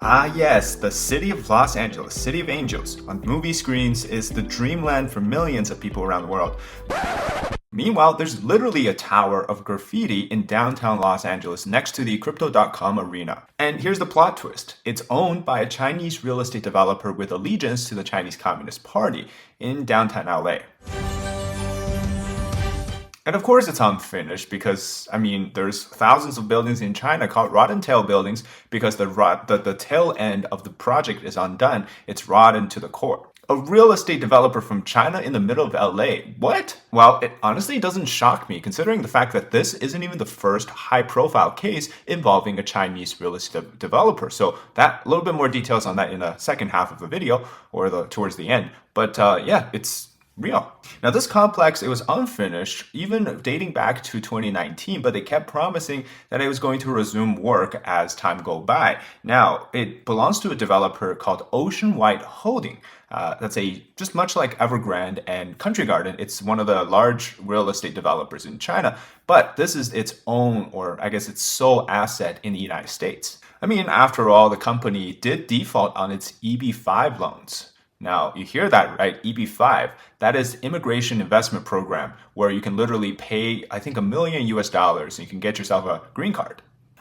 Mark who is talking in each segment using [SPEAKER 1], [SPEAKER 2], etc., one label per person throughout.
[SPEAKER 1] Ah, yes, the city of Los Angeles, City of Angels, on movie screens is the dreamland for millions of people around the world. Meanwhile, there's literally a tower of graffiti in downtown Los Angeles next to the Crypto.com arena. And here's the plot twist it's owned by a Chinese real estate developer with allegiance to the Chinese Communist Party in downtown LA. And of course, it's unfinished because, there's thousands of buildings in China called rotten tail buildings because the tail end of the project is undone. It's rotten to the core. A real estate developer from China in the middle of LA. What? Well, it honestly doesn't shock me considering the fact that this isn't even the first high profile case involving a Chinese real estate developer. So that a little bit more details on that in the second half of the video or towards the end. But yeah, it's real. Now, this complex, it was unfinished, even dating back to 2019, but they kept promising that it was going to resume work as time go by. Now, it belongs to a developer called Ocean White Holding. That's just much like Evergrande and Country Garden, it's one of the large real estate developers in China, but this is its own, or I guess its sole asset in the United States. After all, the company did default on its EB5 loans. Now, you hear that, right? EB5, that is Immigration Investment Program, where you can literally pay, I think, $1 million US, and you can get yourself a green card.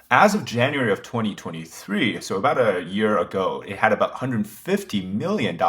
[SPEAKER 1] As of January of 2023, so about a year ago, it had about $150 million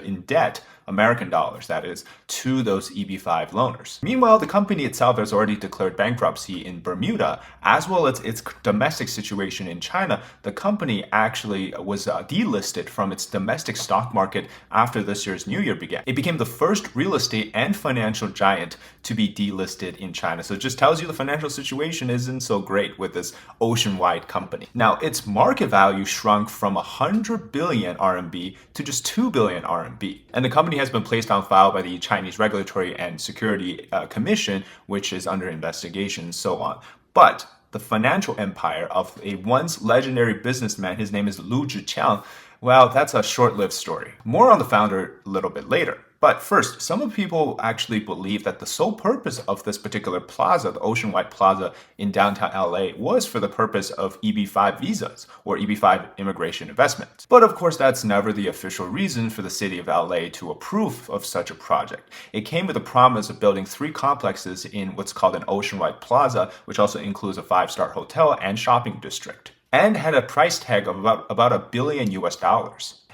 [SPEAKER 1] in debt, American dollars, that is, to those EB5 loaners. Meanwhile, the company itself has already declared bankruptcy in Bermuda, as well as its domestic situation in China. The company actually was delisted from its domestic stock market after this year's New Year began. It became the first real estate and financial giant to be delisted in China. So it just tells you the financial situation isn't so great with this ocean-wide company. Now, its market value shrunk from 100 billion RMB to just 2 billion RMB. And the company has been placed on file by the Chinese Regulatory and Security Commission, which is under investigation and so on. But the financial empire of a once legendary businessman, his name is Lu Zhiqiang, well, that's a short-lived story. More on the founder a little bit later. But first, some people actually believe that the sole purpose of this particular plaza, the Ocean White Plaza in downtown LA, was for the purpose of EB5 visas or EB5 immigration investments. But of course, that's never the official reason for the city of LA to approve of such a project. It came with a promise of building 3 complexes in what's called an Ocean White Plaza, which also includes a 5-star hotel and shopping district, and had a price tag of about $1 billion US.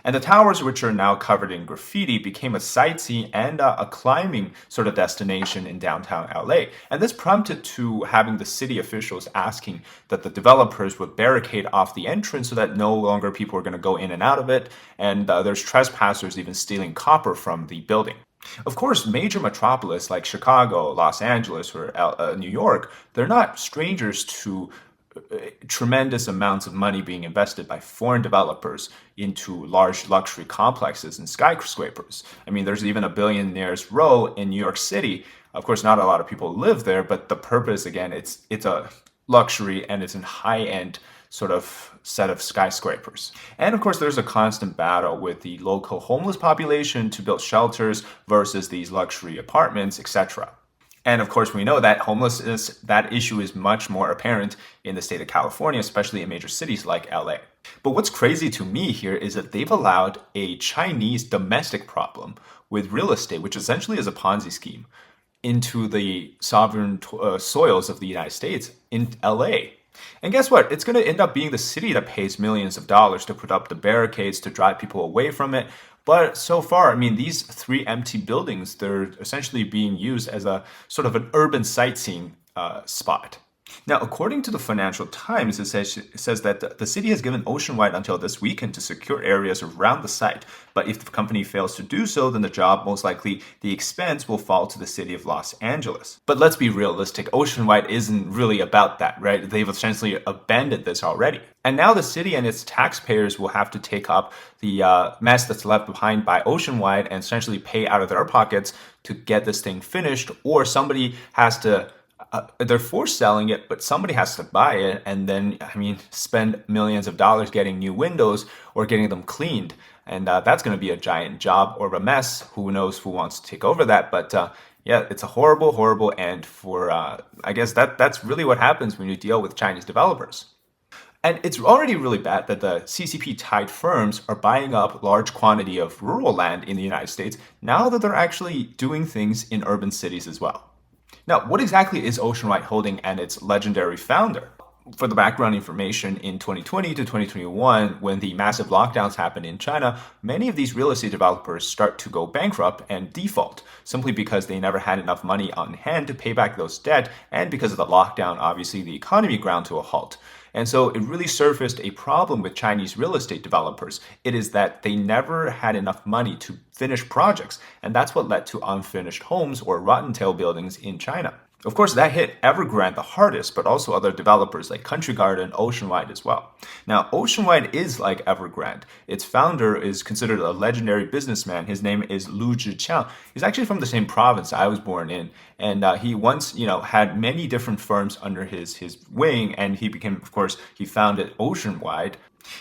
[SPEAKER 1] And the towers, which are now covered in graffiti, became a sightseeing and a climbing sort of destination in downtown LA. And this prompted to having the city officials asking that the developers would barricade off the entrance so that no longer people are going to go in and out of it. And there's trespassers even stealing copper from the building. Of course, major metropolis like Chicago, Los Angeles, or New York, they're not strangers to tremendous amounts of money being invested by foreign developers into large luxury complexes and skyscrapers. There's even a billionaire's row in New York City. Of course, not a lot of people live there, but the purpose, again, it's a luxury and it's a high-end sort of set of skyscrapers. And of course, there's a constant battle with the local homeless population to build shelters versus these luxury apartments, etc. And of course, we know that homelessness, that issue is much more apparent in the state of California, especially in major cities like LA. But what's crazy to me here is that they've allowed a Chinese domestic problem with real estate, which essentially is a Ponzi scheme, into the sovereign soils of the United States in LA. And guess what? It's going to end up being the city that pays millions of dollars to put up the barricades to drive people away from it. But so far, these 3 empty buildings, they're essentially being used as a sort of an urban sightseeing spot. Now, according to the Financial Times, it says that the city has given Ocean White until this weekend to secure areas around the site. But if the company fails to do so, then most likely the expense will fall to the city of Los Angeles. But let's be realistic. Ocean White isn't really about that, right? They've essentially abandoned this already. And now the city and its taxpayers will have to take up the mess that's left behind by Ocean White and essentially pay out of their pockets to get this thing finished, or somebody has to they're forced selling it, but somebody has to buy it and then, spend millions of dollars getting new windows or getting them cleaned. And that's going to be a giant job or a mess. Who knows who wants to take over that? But yeah, it's a horrible, horrible end for, I guess that's really what happens when you deal with Chinese developers. And it's already really bad that the CCP-tied firms are buying up large quantity of rural land in the United States now that they're actually doing things in urban cities as well. Now, what exactly is Oceanwide Holding and its legendary founder? For the background information, in 2020 to 2021, when the massive lockdowns happened in China, many of these real estate developers start to go bankrupt and default, simply because they never had enough money on hand to pay back those debt, and because of the lockdown, obviously the economy ground to a halt. And so it really surfaced a problem with Chinese real estate developers. It is that they never had enough money to finish projects, and that's what led to unfinished homes or rotten tail buildings in China. Of course, that hit Evergrande the hardest, but also other developers like Country Garden, Oceanwide as well. Now, Oceanwide is like Evergrande. Its founder is considered a legendary businessman. His name is Lu Zhiqiang. He's actually from the same province I was born in, and he once, had many different firms under his wing, and he became, of course, he founded Oceanwide.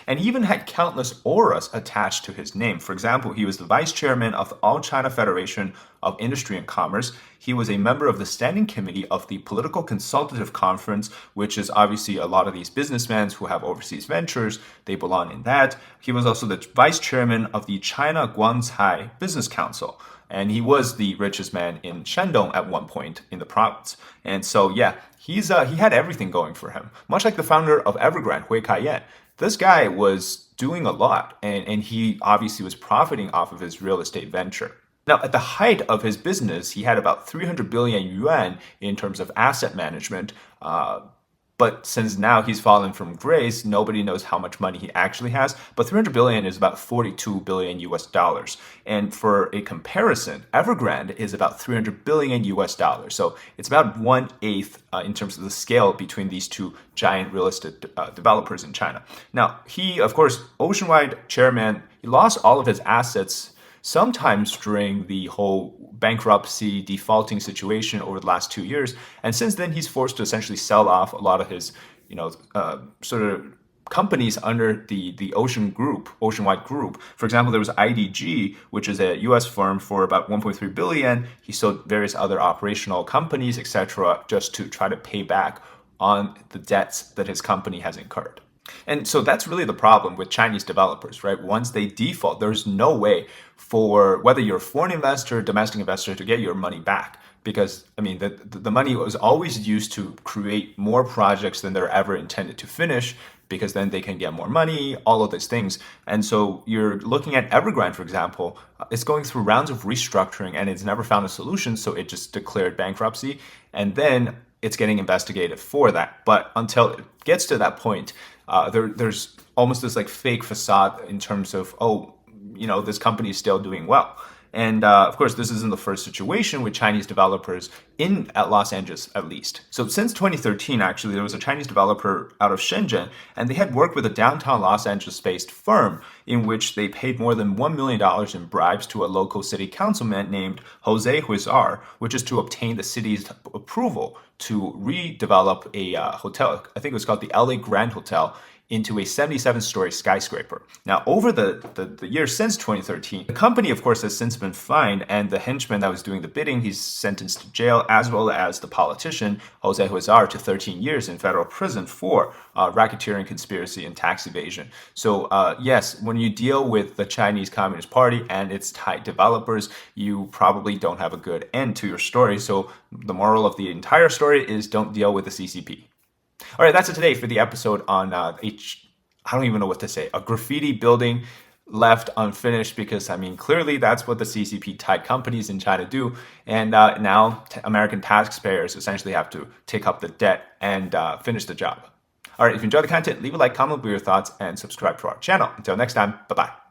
[SPEAKER 1] And he even had countless auras attached to his name. For example, he was the vice chairman of the All China Federation of Industry and Commerce. He was a member of the standing committee of the Political Consultative Conference, which is obviously a lot of these businessmen who have overseas ventures. They belong in that. He was also the vice chairman of the China Guangcai Business Council. And he was the richest man in Shandong at one point in the province. And so, yeah, he had everything going for him. Much like the founder of Evergrande, Hui Kaiyan. This guy was doing a lot, and he obviously was profiting off of his real estate venture. Now, at the height of his business, he had about 300 billion yuan in terms of asset management. But since now he's fallen from grace, nobody knows how much money he actually has. But 300 billion is about 42 billion US dollars. And for a comparison, Evergrande is about 300 billion US dollars. So it's about 1/8 in terms of the scale between these two giant real estate developers in China. Now, he, of course, Oceanwide chairman, he lost all of his assets sometimes during the whole bankruptcy defaulting situation over the last 2 years. And since then, he's forced to essentially sell off a lot of his, sort of companies under the Oceanwide Group. For example, there was IDG, which is a US firm for about 1.3 billion. He sold various other operational companies, etc., just to try to pay back on the debts that his company has incurred. And so that's really the problem with Chinese developers, right? Once they default, there's no way for whether you're a foreign investor, domestic investor, to get your money back. Because, the money was always used to create more projects than they're ever intended to finish, because then they can get more money, all of these things. And so you're looking at Evergrande, for example, it's going through rounds of restructuring and it's never found a solution, so it just declared bankruptcy. And then it's getting investigated for that. But until it gets to that point, there's almost this like fake facade in terms of, this company is still doing well. And of course, this isn't the first situation with Chinese developers at Los Angeles, at least. So since 2013, actually, there was a Chinese developer out of Shenzhen, and they had worked with a downtown Los Angeles-based firm in which they paid more than $1 million in bribes to a local city councilman named Jose Huizar, which is to obtain the city's approval to redevelop a hotel. I think it was called the LA Grand Hotel, into a 77-story skyscraper. Now, over the years since 2013, the company, of course, has since been fined, and the henchman that was doing the bidding, he's sentenced to jail, as well as the politician, Jose Huizar, to 13 years in federal prison for racketeering, conspiracy, and tax evasion. So, yes, when you deal with the Chinese Communist Party and its tight developers, you probably don't have a good end to your story. So the moral of the entire story is don't deal with the CCP. All right, that's it today for the episode on I don't even know what to say, a graffiti building left unfinished, because clearly that's what the CCP-tied companies in China do, and now American taxpayers essentially have to take up the debt and finish the job. All right, if you enjoyed the content, leave a like, comment with your thoughts, and subscribe to our channel. Until next time, bye-bye.